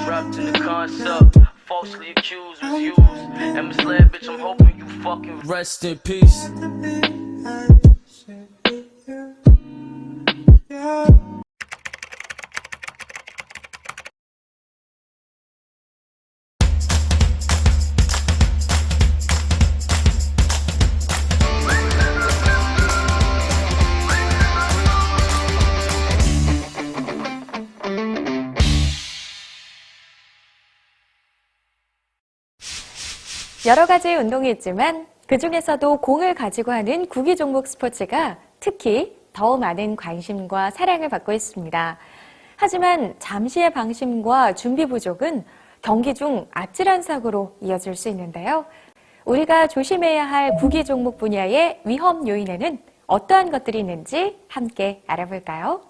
Trapped in the concept, falsely accused, was used, and misled, bitch, I'm hoping you fucking rest in peace. 여러 가지 운동이 있지만 그중에서도 공을 가지고 하는 구기 종목 스포츠가 특히 더 많은 관심과 사랑을 받고 있습니다. 하지만 잠시의 방심과 준비 부족은 경기 중 아찔한 사고로 이어질 수 있는데요. 우리가 조심해야 할 구기 종목 분야의 위험 요인에는 어떠한 것들이 있는지 함께 알아볼까요?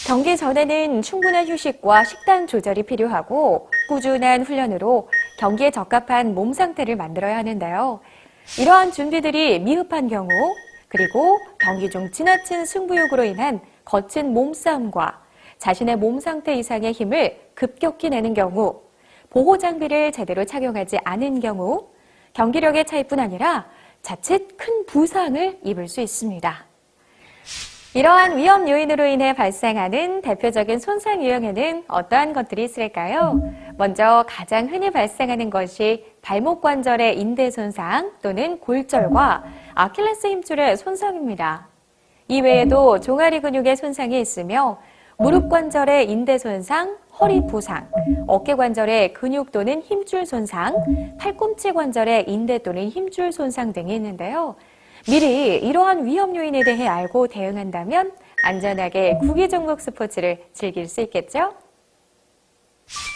경기 전에는 충분한 휴식과 식단 조절이 필요하고 꾸준한 훈련으로 경기에 적합한 몸 상태를 만들어야 하는데요. 이러한 준비들이 미흡한 경우, 그리고 경기 중 지나친 승부욕으로 인한 거친 몸싸움과 자신의 몸 상태 이상의 힘을 급격히 내는 경우, 보호 장비를 제대로 착용하지 않은 경우, 경기력의 차이뿐 아니라 자칫 큰 부상을 입을 수 있습니다. 이러한 위험 요인으로 인해 발생하는 대표적인 손상 유형에는 어떠한 것들이 있을까요? 먼저 가장 흔히 발생하는 것이 발목 관절의 인대 손상 또는 골절과 아킬레스 힘줄의 손상입니다. 이외에도 종아리 근육의 손상이 있으며 무릎 관절의 인대 손상, 허리 부상, 어깨 관절의 근육 또는 힘줄 손상, 팔꿈치 관절의 인대 또는 힘줄 손상 등이 있는데요. 미리 이러한 위험 요인에 대해 알고 대응한다면 안전하게 구기 종목 스포츠를 즐길 수 있겠죠?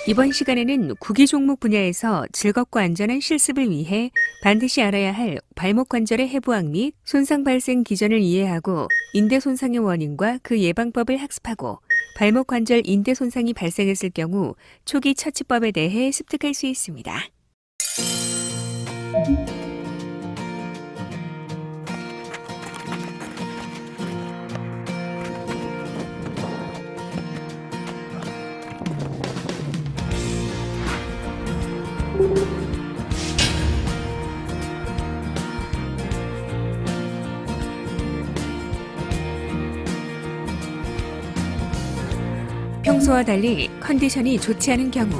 이번 시간에는 구기 종목 분야에서 즐겁고 안전한 실습을 위해 반드시 알아야 할 발목 관절의 해부학 및 손상 발생 기전을 이해하고 인대 손상의 원인과 그 예방법을 학습하고 발목 관절 인대 손상이 발생했을 경우 초기 처치법에 대해 습득할 수 있습니다. 평소와 달리 컨디션이 좋지 않은 경우,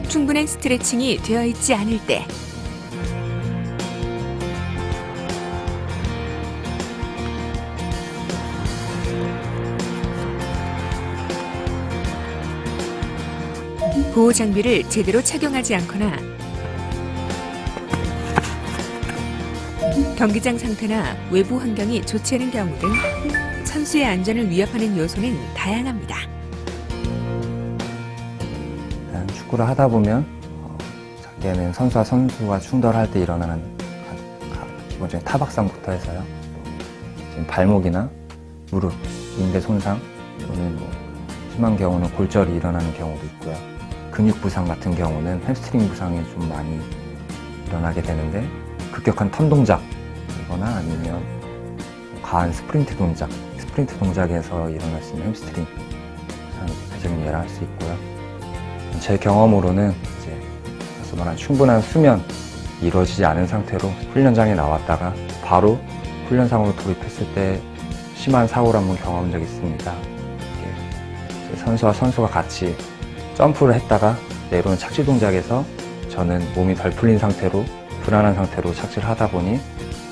충분한 스트레칭이 되어 있지 않을 때, 보호 장비를 제대로 착용하지 않거나 경기장 상태나 외부 환경이 좋지 않은 경우 등 선수의 안전을 위협하는 요소는 다양합니다. 축구를 하다 보면 작게는 선수와 선수가 충돌할 때 일어나는 기본적인 타박상부터 해서요. 지금 발목이나 무릎, 인대 손상 또는 심한 경우는 골절이 일어나는 경우도 있고요. 근육 부상 같은 경우는 햄스트링 부상이 좀 많이 일어나게 되는데 급격한 턴 동작이거나 아니면 과한 스프린트 동작에서 일어날 수 있는 햄스트링 부상이 대표적인 예를 할 수 있고요. 제 경험으로는 이제 앞서 말한 충분한 수면 이루어지지 않은 상태로 훈련장에 나왔다가 바로 훈련상으로 돌입했을 때 심한 사고를 한번 경험한 적이 있습니다. 선수와 선수가 같이 점프를 했다가 내려오는 착지 동작에서 저는 몸이 덜 풀린 상태로 불안한 상태로 착지를 하다 보니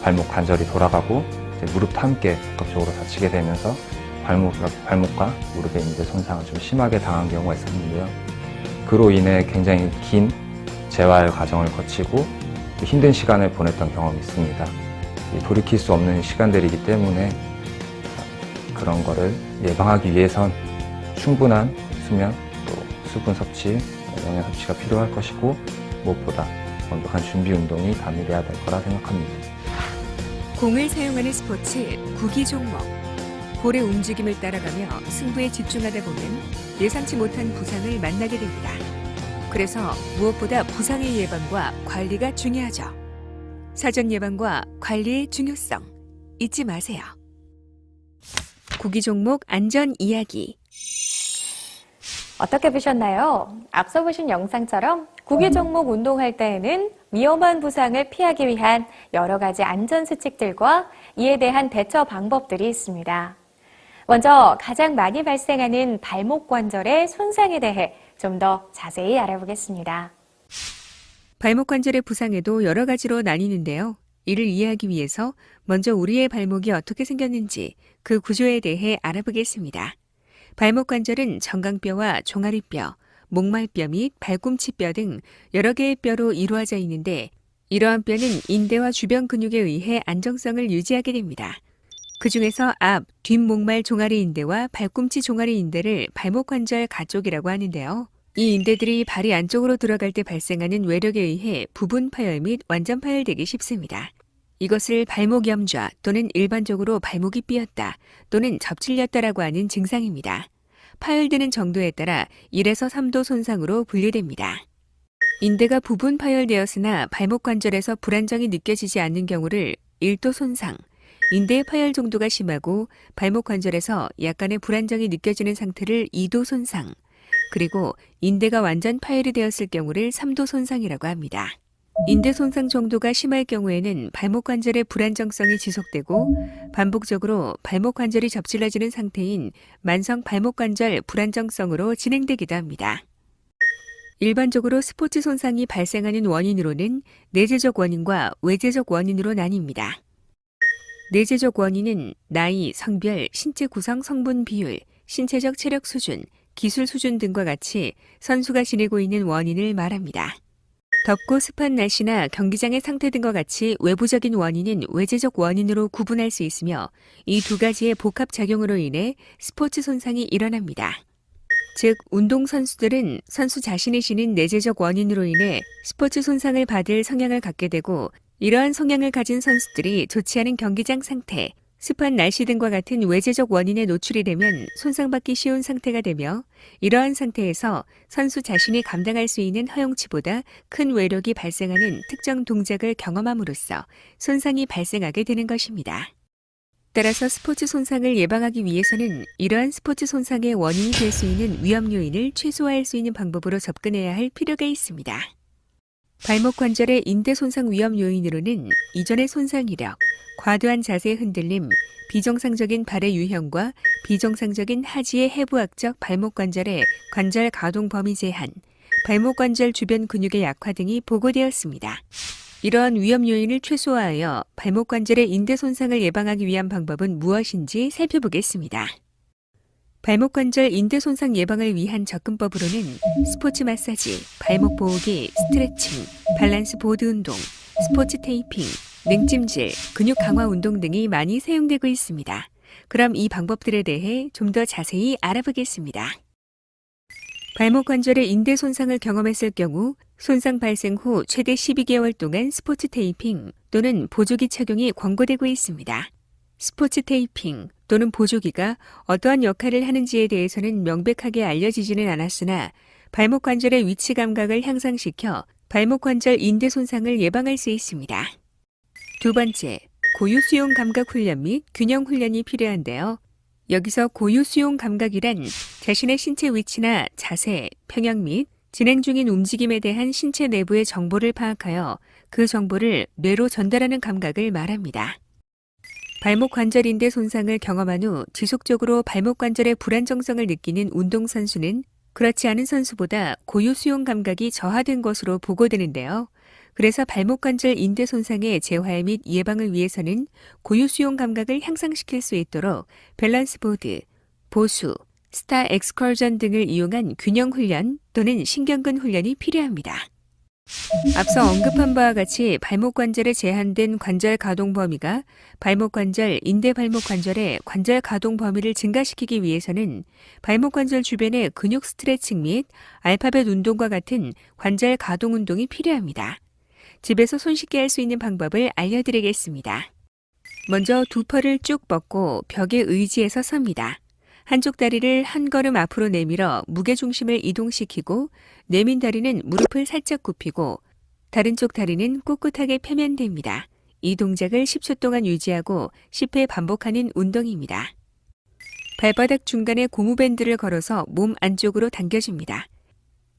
발목 관절이 돌아가고 무릎도 함께 복합적으로 다치게 되면서 발목과 무릎의 인대 손상을 좀 심하게 당한 경우가 있었는데요. 그로 인해 굉장히 긴 재활 과정을 거치고 힘든 시간을 보냈던 경험이 있습니다. 돌이킬 수 없는 시간들이기 때문에 그런 거를 예방하기 위해선 충분한 수면, 또 수분 섭취, 영양 섭취가 필요할 것이고 무엇보다 완벽한 준비 운동이 가미돼야 될 거라 생각합니다. 공을 사용하는 스포츠 구기 종목. 볼의 움직임을 따라가며 승부에 집중하다 보면 예상치 못한 부상을 만나게 됩니다. 그래서 무엇보다 부상의 예방과 관리가 중요하죠. 사전 예방과 관리의 중요성 잊지 마세요. 구기 종목 안전 이야기. 어떻게 보셨나요? 앞서 보신 영상처럼 구기 종목 운동할 때에는 위험한 부상을 피하기 위한 여러 가지 안전 수칙들과 이에 대한 대처 방법들이 있습니다. 먼저 가장 많이 발생하는 발목 관절의 손상에 대해 좀 더 자세히 알아보겠습니다. 발목 관절의 부상에도 여러 가지로 나뉘는데요. 이를 이해하기 위해서 먼저 우리의 발목이 어떻게 생겼는지 그 구조에 대해 알아보겠습니다. 발목 관절은 정강뼈와 종아리뼈, 목말뼈 및 발꿈치뼈 등 여러 개의 뼈로 이루어져 있는데 이러한 뼈는 인대와 주변 근육에 의해 안정성을 유지하게 됩니다. 그 중에서 앞, 뒷목말 종아리 인대와 발꿈치 종아리 인대를 발목 관절 가쪽이라고 하는데요. 이 인대들이 발이 안쪽으로 들어갈 때 발생하는 외력에 의해 부분 파열 및 완전 파열되기 쉽습니다. 이것을 발목 염좌 또는 일반적으로 발목이 삐었다 또는 접질렸다라고 하는 증상입니다. 파열되는 정도에 따라 1에서 3도 손상으로 분류됩니다. 인대가 부분 파열되었으나 발목 관절에서 불안정이 느껴지지 않는 경우를 1도 손상, 인대의 파열 정도가 심하고 발목 관절에서 약간의 불안정이 느껴지는 상태를 2도 손상, 그리고 인대가 완전 파열이 되었을 경우를 3도 손상이라고 합니다. 인대 손상 정도가 심할 경우에는 발목 관절의 불안정성이 지속되고 반복적으로 발목 관절이 접질러지는 상태인 만성 발목 관절 불안정성으로 진행되기도 합니다. 일반적으로 스포츠 손상이 발생하는 원인으로는 내재적 원인과 외재적 원인으로 나뉩니다. 내재적 원인은 나이, 성별, 신체 구성 성분 비율, 신체적 체력 수준, 기술 수준 등과 같이 선수가 지니고 있는 원인을 말합니다. 덥고 습한 날씨나 경기장의 상태 등과 같이 외부적인 원인은 외재적 원인으로 구분할 수 있으며 이 두 가지의 복합작용으로 인해 스포츠 손상이 일어납니다. 즉, 운동선수들은 선수 자신이 지닌 내재적 원인으로 인해 스포츠 손상을 받을 성향을 갖게 되고 이러한 성향을 가진 선수들이 좋지 않은 경기장 상태, 습한 날씨 등과 같은 외재적 원인에 노출이 되면 손상받기 쉬운 상태가 되며 이러한 상태에서 선수 자신이 감당할 수 있는 허용치보다 큰 외력이 발생하는 특정 동작을 경험함으로써 손상이 발생하게 되는 것입니다. 따라서 스포츠 손상을 예방하기 위해서는 이러한 스포츠 손상의 원인이 될 수 있는 위험 요인을 최소화할 수 있는 방법으로 접근해야 할 필요가 있습니다. 발목 관절의 인대 손상 위험 요인으로는 이전의 손상 이력, 과도한 자세 흔들림, 비정상적인 발의 유형과 비정상적인 하지의 해부학적 발목 관절의 관절 가동 범위 제한, 발목 관절 주변 근육의 약화 등이 보고되었습니다. 이러한 위험 요인을 최소화하여 발목 관절의 인대 손상을 예방하기 위한 방법은 무엇인지 살펴보겠습니다. 발목 관절 인대 손상 예방을 위한 접근법으로는 스포츠 마사지, 발목 보호기, 스트레칭, 밸런스 보드 운동, 스포츠 테이핑, 냉찜질, 근육 강화 운동 등이 많이 사용되고 있습니다. 그럼 이 방법들에 대해 좀 더 자세히 알아보겠습니다. 발목 관절의 인대 손상을 경험했을 경우 손상 발생 후 최대 12개월 동안 스포츠 테이핑 또는 보조기 착용이 권고되고 있습니다. 스포츠 테이핑 또는 보조기가 어떠한 역할을 하는지에 대해서는 명백하게 알려지지는 않았으나 발목 관절의 위치 감각을 향상시켜 발목 관절 인대 손상을 예방할 수 있습니다. 두 번째, 고유 수용 감각 훈련 및 균형 훈련이 필요한데요. 여기서 고유 수용 감각이란 자신의 신체 위치나 자세, 평형 및 진행 중인 움직임에 대한 신체 내부의 정보를 파악하여 그 정보를 뇌로 전달하는 감각을 말합니다. 발목 관절 인대 손상을 경험한 후 지속적으로 발목 관절의 불안정성을 느끼는 운동선수는 그렇지 않은 선수보다 고유 수용 감각이 저하된 것으로 보고되는데요. 그래서 발목 관절 인대 손상의 재활 및 예방을 위해서는 고유 수용 감각을 향상시킬 수 있도록 밸런스 보드, 보수, 스타 엑스컬전 등을 이용한 균형 훈련 또는 신경근 훈련이 필요합니다. 앞서 언급한 바와 같이 발목 관절의 제한된 관절 가동 범위가 발목 관절, 인대 발목 관절의 관절 가동 범위를 증가시키기 위해서는 발목 관절 주변의 근육 스트레칭 및 알파벳 운동과 같은 관절 가동 운동이 필요합니다. 집에서 손쉽게 할 수 있는 방법을 알려드리겠습니다. 먼저 두 팔을 쭉 뻗고 벽에 의지해서 섭니다. 한쪽 다리를 한 걸음 앞으로 내밀어 무게중심을 이동시키고 내민 다리는 무릎을 살짝 굽히고 다른 쪽 다리는 꿋꿋하게 펴면 됩니다. 이 동작을 10초 동안 유지하고 10회 반복하는 운동입니다. 발바닥 중간에 고무밴드를 걸어서 몸 안쪽으로 당겨줍니다.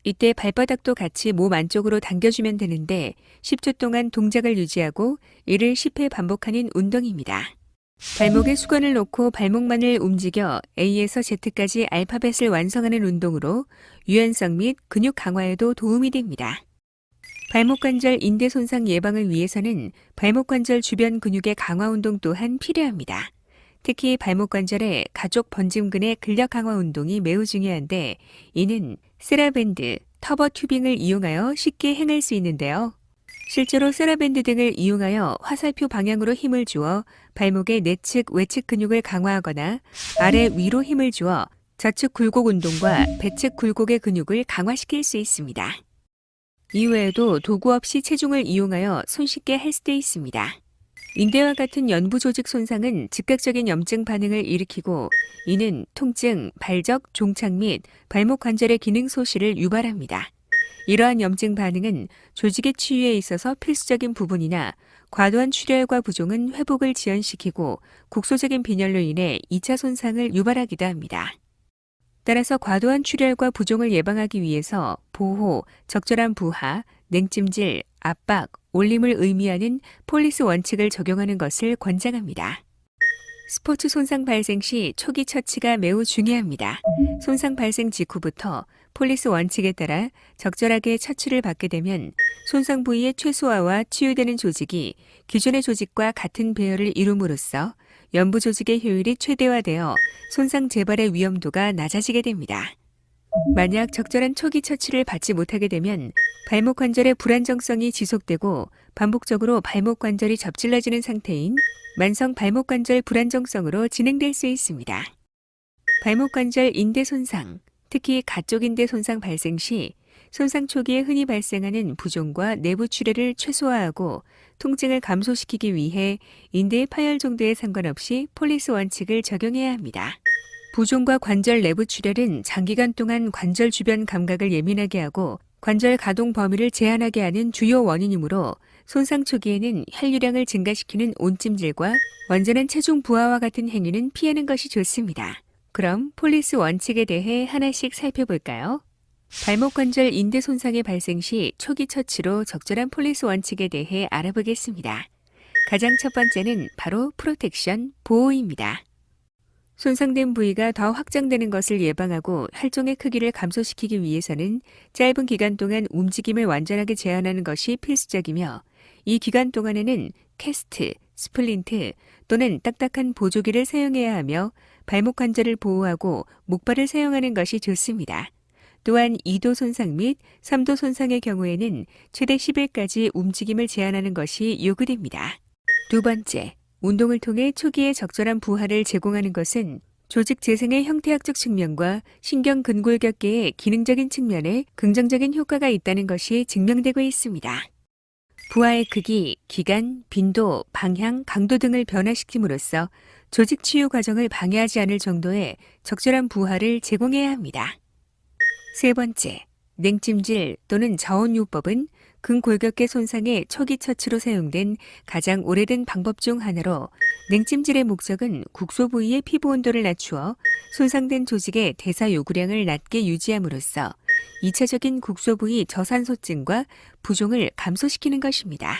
이때 발바닥도 같이 몸 안쪽으로 당겨주면 되는데 10초 동안 동작을 유지하고 이를 10회 반복하는 운동입니다. 발목에 수건을 놓고 발목만을 움직여 A에서 Z까지 알파벳을 완성하는 운동으로 유연성 및 근육 강화에도 도움이 됩니다. 발목 관절 인대 손상 예방을 위해서는 발목 관절 주변 근육의 강화 운동 또한 필요합니다. 특히 발목 관절의 가족 번짐근의 근력 강화 운동이 매우 중요한데 이는 세라밴드, 터보 튜빙을 이용하여 쉽게 행할 수 있는데요. 실제로 세라밴드 등을 이용하여 화살표 방향으로 힘을 주어 발목의 내측, 외측 근육을 강화하거나 아래 위로 힘을 주어 좌측 굴곡 운동과 배측 굴곡의 근육을 강화시킬 수 있습니다. 이외에도 도구 없이 체중을 이용하여 손쉽게 할 수도 있습니다. 인대와 같은 연부 조직 손상은 즉각적인 염증 반응을 일으키고 이는 통증, 발적, 종착 및 발목 관절의 기능 소실을 유발합니다. 이러한 염증 반응은 조직의 치유에 있어서 필수적인 부분이나 과도한 출혈과 부종은 회복을 지연시키고 국소적인 빈혈로 인해 2차 손상을 유발하기도 합니다. 따라서 과도한 출혈과 부종을 예방하기 위해서 보호, 적절한 부하, 냉찜질, 압박, 올림을 의미하는 폴리스 원칙을 적용하는 것을 권장합니다. 스포츠 손상 발생 시 초기 처치가 매우 중요합니다. 손상 발생 직후부터 폴리스 원칙에 따라 적절하게 처치를 받게 되면 손상 부위의 최소화와 치유되는 조직이 기존의 조직과 같은 배열을 이룸으로써 연부 조직의 효율이 최대화되어 손상 재발의 위험도가 낮아지게 됩니다. 만약 적절한 초기 처치를 받지 못하게 되면 발목 관절의 불안정성이 지속되고 반복적으로 발목 관절이 접질러지는 상태인 만성 발목 관절 불안정성으로 진행될 수 있습니다. 발목 관절 인대 손상, 특히 가쪽 인대 손상 발생 시 손상 초기에 흔히 발생하는 부종과 내부 출혈을 최소화하고 통증을 감소시키기 위해 인대의 파열 정도에 상관없이 폴리스 원칙을 적용해야 합니다. 부종과 관절 내부 출혈은 장기간 동안 관절 주변 감각을 예민하게 하고 관절 가동 범위를 제한하게 하는 주요 원인이므로 손상 초기에는 혈류량을 증가시키는 온찜질과 완전한 체중 부하와 같은 행위는 피하는 것이 좋습니다. 그럼 폴리스 원칙에 대해 하나씩 살펴볼까요? 발목 관절 인대 손상의 발생 시 초기 처치로 적절한 폴리스 원칙에 대해 알아보겠습니다. 가장 첫 번째는 바로 프로텍션, 보호입니다. 손상된 부위가 더 확장되는 것을 예방하고 혈종의 크기를 감소시키기 위해서는 짧은 기간 동안 움직임을 완전하게 제한하는 것이 필수적이며 이 기간 동안에는 캐스트, 스플린트 또는 딱딱한 보조기를 사용해야 하며 발목 관절을 보호하고 목발을 사용하는 것이 좋습니다. 또한 2도 손상 및 3도 손상의 경우에는 최대 10일까지 움직임을 제한하는 것이 요구됩니다. 두 번째, 운동을 통해 초기에 적절한 부하를 제공하는 것은 조직 재생의 형태학적 측면과 신경 근골격계의 기능적인 측면에 긍정적인 효과가 있다는 것이 증명되고 있습니다. 부하의 크기, 기간, 빈도, 방향, 강도 등을 변화시킴으로써 조직 치유 과정을 방해하지 않을 정도의 적절한 부하를 제공해야 합니다. 세 번째, 냉찜질 또는 저온요법은 근골격계 손상의 초기 처치로 사용된 가장 오래된 방법 중 하나로 냉찜질의 목적은 국소 부위의 피부 온도를 낮추어 손상된 조직의 대사 요구량을 낮게 유지함으로써 2차적인 국소 부위 저산소증과 부종을 감소시키는 것입니다.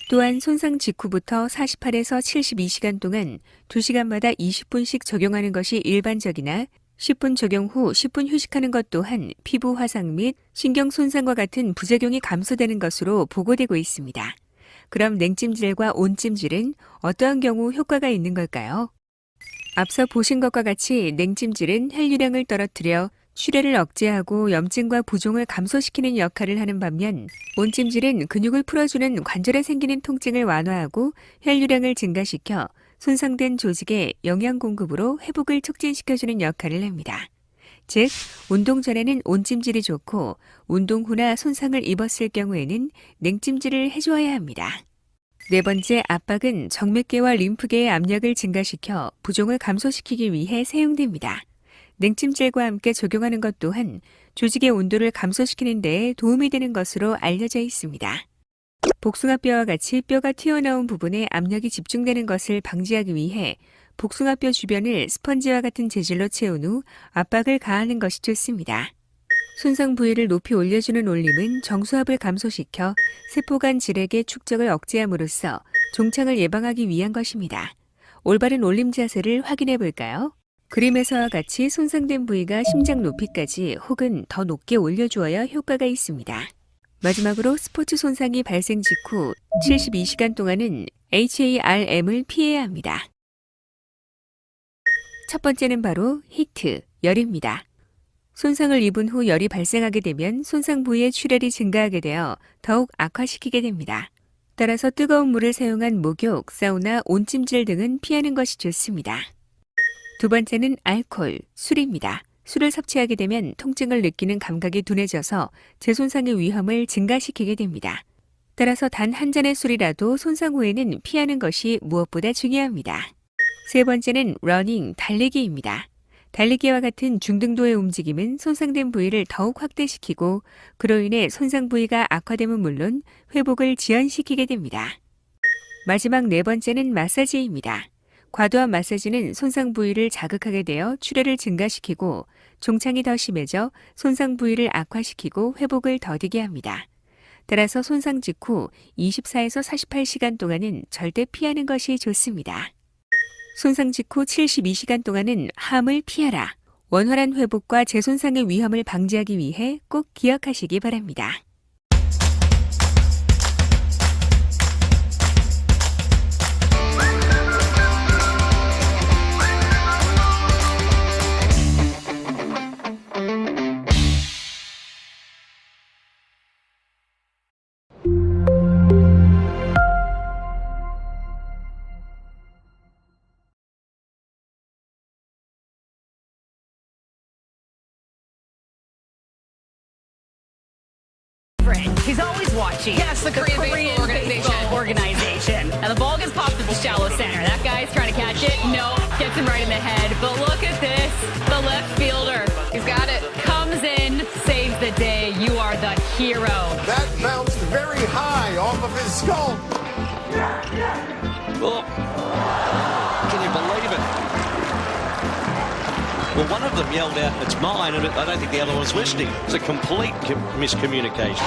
또한 손상 직후부터 48에서 72시간 동안 2시간마다 20분씩 적용하는 것이 일반적이나 10분 적용 후 10분 휴식하는 것 또한 피부 화상 및 신경 손상과 같은 부작용이 감소되는 것으로 보고되고 있습니다. 그럼 냉찜질과 온찜질은 어떠한 경우 효과가 있는 걸까요? 앞서 보신 것과 같이 냉찜질은 혈류량을 떨어뜨려 출혈을 억제하고 염증과 부종을 감소시키는 역할을 하는 반면 온찜질은 근육을 풀어주는 관절에 생기는 통증을 완화하고 혈류량을 증가시켜 손상된 조직의 영양 공급으로 회복을 촉진시켜주는 역할을 합니다. 즉, 운동 전에는 온찜질이 좋고 운동 후나 손상을 입었을 경우에는 냉찜질을 해주어야 합니다. 네 번째, 압박은 정맥계와 림프계의 압력을 증가시켜 부종을 감소시키기 위해 사용됩니다. 냉찜질과 함께 적용하는 것 또한 조직의 온도를 감소시키는 데에 도움이 되는 것으로 알려져 있습니다. 복숭아뼈와 같이 뼈가 튀어나온 부분에 압력이 집중되는 것을 방지하기 위해 복숭아뼈 주변을 스펀지와 같은 재질로 채운 후 압박을 가하는 것이 좋습니다. 손상 부위를 높이 올려주는 올림은 정수압을 감소시켜 세포 간 질액의 축적을 억제함으로써 종창을 예방하기 위한 것입니다. 올바른 올림 자세를 확인해 볼까요? 그림에서와 같이 손상된 부위가 심장 높이까지 혹은 더 높게 올려주어야 효과가 있습니다. 마지막으로 스포츠 손상이 발생 직후 72시간 동안은 HARM을 피해야 합니다. 첫 번째는 바로 히트, 열입니다. 손상을 입은 후 열이 발생하게 되면 손상 부위의 출혈이 증가하게 되어 더욱 악화시키게 됩니다. 따라서 뜨거운 물을 사용한 목욕, 사우나, 온찜질 등은 피하는 것이 좋습니다. 두 번째는 알코올, 술입니다. 술을 섭취하게 되면 통증을 느끼는 감각이 둔해져서 재손상의 위험을 증가시키게 됩니다. 따라서 단 한 잔의 술이라도 손상 후에는 피하는 것이 무엇보다 중요합니다. 세 번째는 러닝, 달리기입니다. 달리기와 같은 중등도의 움직임은 손상된 부위를 더욱 확대시키고 그로 인해 손상 부위가 악화됨은 물론 회복을 지연시키게 됩니다. 마지막 네 번째는 마사지입니다. 과도한 마사지는 손상 부위를 자극하게 되어 출혈을 증가시키고 종창이 더 심해져 손상 부위를 악화시키고 회복을 더디게 합니다. 따라서 손상 직후 24에서 48시간 동안은 절대 피하는 것이 좋습니다. 손상 직후 72시간 동안은 함을 피하라. 원활한 회복과 재손상의 위험을 방지하기 위해 꼭 기억하시기 바랍니다. He's always watching. Yes, the Korean baseball organization. And the ball gets popped at the shallow center. That guy's trying to catch it. No, gets him right in the head. But look at this. The left fielder. He's got it. Comes in, saves the day. You are the hero. That bounced very high off of his skull. Oh, can you believe it? Well, one of them yelled out, "It's mine," and I don't think the other one was listening. It's a complete miscommunication.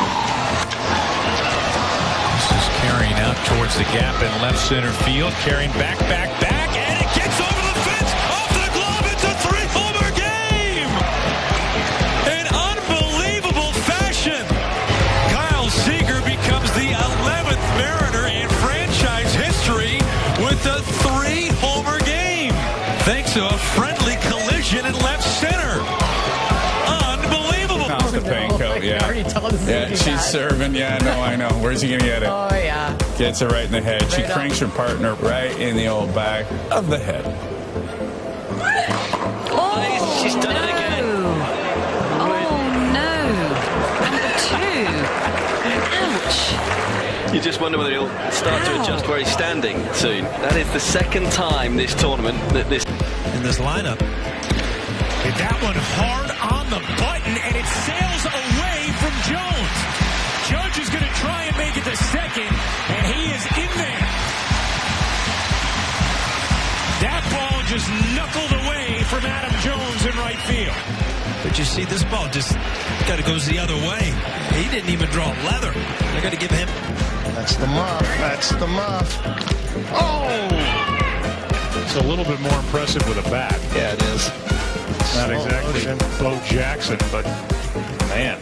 This is carrying out towards the gap in left center field. Carrying back, and it gets over the fence, off the glove. It's a 3-homer game! In unbelievable fashion, Kyle Seager becomes the 11th Mariner in franchise history with a 3-homer game, thanks to a friendly collision in left center. Unbelievable. Off the paint coat, yeah. Yeah, she's serving. Yeah, no, I know. Where's he gonna get it? Oh, yeah. Gets her right in the head. She Right cranks her partner right in the old back of the head. Oh, She's done it again. Oh, no. Number 2. Ouch. You just wonder whether he'll start to adjust where he's standing soon. That is the second time this tournament that this... In this lineup. Hit that one hard on the button, and it sails away from Jones. Judge is going to try and make it to second, and he is in there. That ball just knuckled away from Adam Jones in right field. But you see, this ball just kind of goes the other way. He didn't even draw leather. They're going to give him... That's the muff. That's the muff. Oh! It's a little bit more impressive with a bat. Yeah, it is. Not exactly Bo Jackson, but man.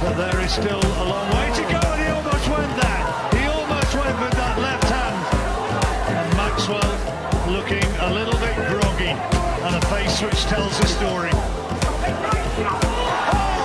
But there is still a long way to go, and he almost went that. He almost went with that left hand. And Maxwell looking a little bit groggy, and a face which tells the story. Oh,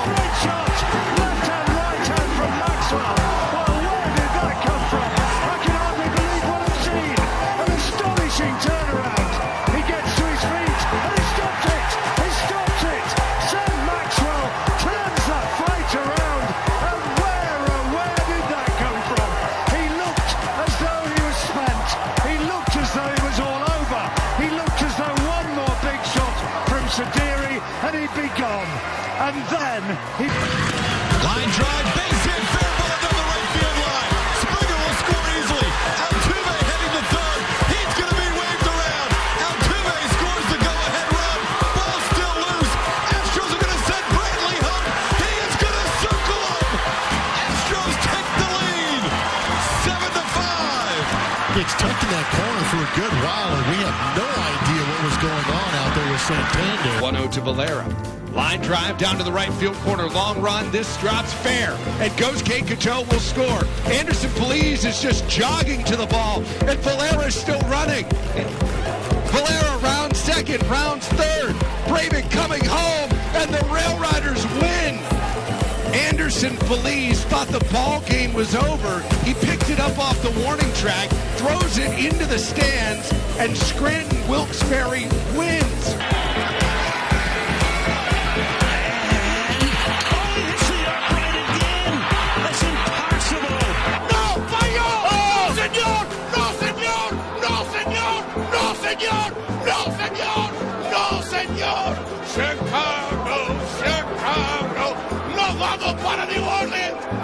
great shot! Left hand, right hand from Maxwell. Well, where did that come from? I can hardly believe what I've seen. An astonishing turnaround. He gets to his feet, and he stopped it. He stopped it. Sam Maxwell turns that fight around. And where did that come from? He looked as though he was spent. He looked as though he was all over. He looked as though one more big shot from Sadiri and he'd be gone. And then he... Line drive, base hit, fair ball down the right field line. Springer will score easily. Altuve heading to third. He's going to be waved around. Altuve for a good while, and we had no idea what was going on out there with Santander. 1-0 to Valera. Line drive down to the right field corner. Long run. This drops fair. And goes Kate Cateau will score. Anderson Police is just jogging to the ball. And Valera is still running. Valera rounds second, rounds third. Braven coming home. And the Rail Riders win. Anderson Feliz thought the ball game was over. He picked it up off the warning track, throws it into the stands, and Scranton Wilkes-Barre wins.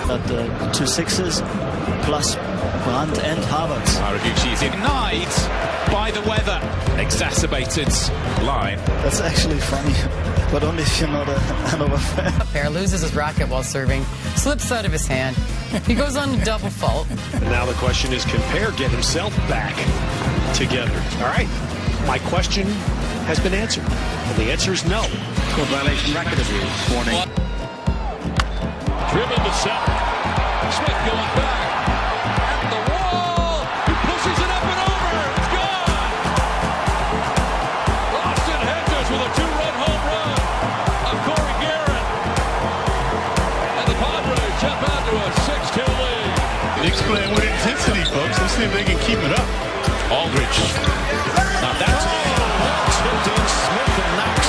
At 2 sixes plus Brandt and Havertz. Haraguchi is ignited by the weather. Exacerbated line. That's actually funny, but only if you're not a Hanover fan. Pair loses his racket while serving, slips out of his hand. He goes on a double fault. And now the question is, can Pair get himself back together? All right, my question has been answered, and the answer is no. Score violation, racket abuse. Warning. Driven to center. Smith going back. At the wall. He pushes it up and over. It's gone. Austin Hedges with a 2-run home run on Corey Garrett. And the Padres jump out to a 6-2 lead. Knicks playing with intensity, folks. Let's see if they can keep it up. Aldridge. Now that's tipped in. Smith and Knox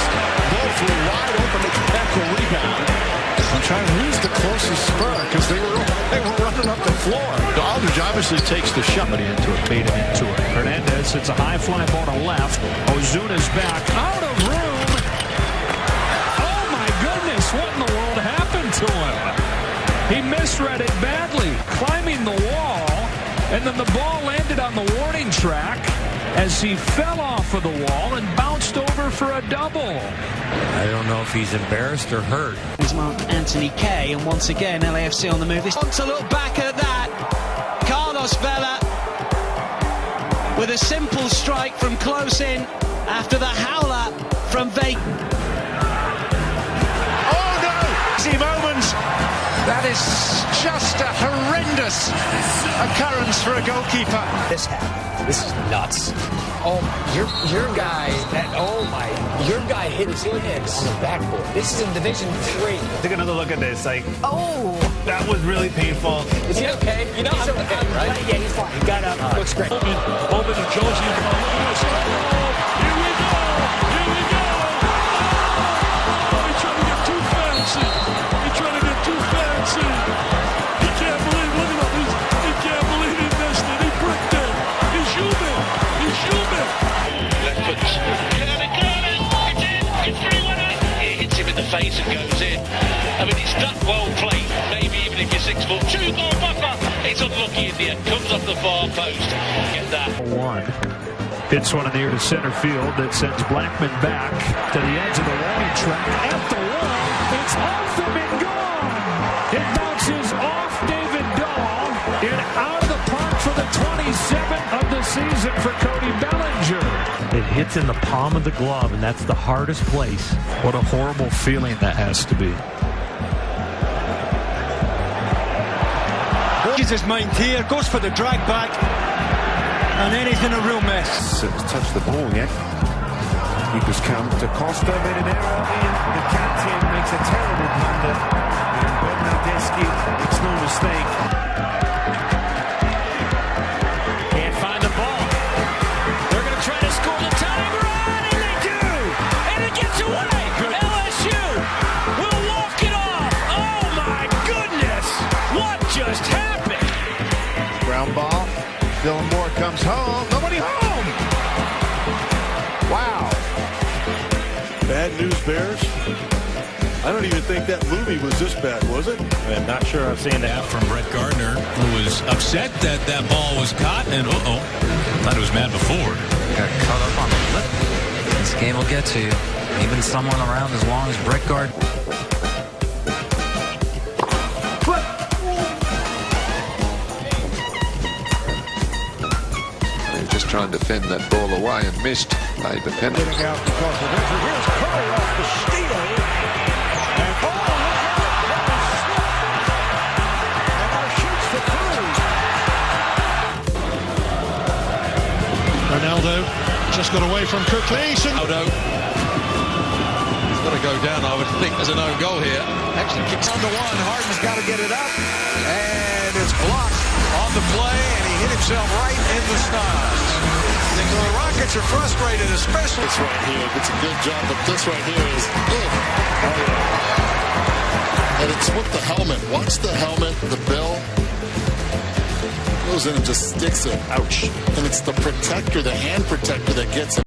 both flew wide open to tackle rebound. I'm trying who's the closest spur because they were running up the floor. Aldridge obviously takes the shot. Into it, made him into it. Hernandez hits a high fly ball to left. Ozuna's back, out of room. Oh my goodness, what in the world happened to him? He misread it badly, climbing the wall, and then the ball landed on the warning track as he fell off of the wall and bounced over for a double. I don't know if he's embarrassed or hurt. He's marked Anthony Kay, and once again LAFC on the move. Want to look back at that. Carlos Vela with a simple strike from close in after the howler from Vegas. Oh no! See moments. That is just a horrendous occurrence for a goalkeeper. This happened. This is nuts. Oh, your guy hit his head on the backboard. This is in Division 3. Take another look at this. Oh! That was really painful. Is he okay? You know, he's okay, right? Yeah, he's fine. He got up. Looks great. Over to Josie. Here we go. Here we go. Oh, he's trying to get too fancy. He's trying to get too fancy. He can't believe, look at him. He can't believe he missed it. He bricked it. He's human. He's human. Left foot. It's 3-1. It hits him in the face and goes in. I mean, it's that well played. Maybe even if you're 6'2", goal buffer, it's unlucky in the end. Comes off the far post. Get that. One. Hits one in the air to center field that sends Blackman back to the edge of the warning track. At the wall, it's off them and gone. It bounces off David Dahl and out of the park for the 27th of the season for Cody Bellinger. It hits in the palm of the glove, and that's the hardest place. What a horrible feeling that has to be. Gets his mind here, goes for the drag back, and then he's in a real mess. Touch the ball, yeah. Keepers come to Costa, made an error. The captain makes a terrible blunder. And Bernardeschi makes no mistake. Can't find the ball. They're going to try to score the tying run, and they do! And it gets away! LSU will walk it off! Oh my goodness! What just happened? Ground ball. Dylan Moore comes home. Nobody home! Wow. Bad news, Bears. I don't even think that movie was this bad, was it? I'm not sure I've seen that. From Brett Gardner, who was upset that that ball was caught, and thought he was mad before. Got cut up on the lip. This game will get to you. Even someone around as long as Brett Gardner. Just try and defend that ball away and missed. Made the penalty. Getting out because of injury. Here's Curry off the steal. And oh, look at it. And now shoots for three. Ronaldo just got away from Cook. Ronaldo. He's got to go down, I would think, as an own goal here. Actually kicks on the one. Harden's got to get it up. And it's blocked on the play. And he hit himself right in the stars. So the Rockets are frustrated, especially. This right here, it's a good job, but this right here is. And it's with the helmet. Watch the helmet, the bill. Goes in and just sticks it. Ouch. And it's the protector, the hand protector that gets it.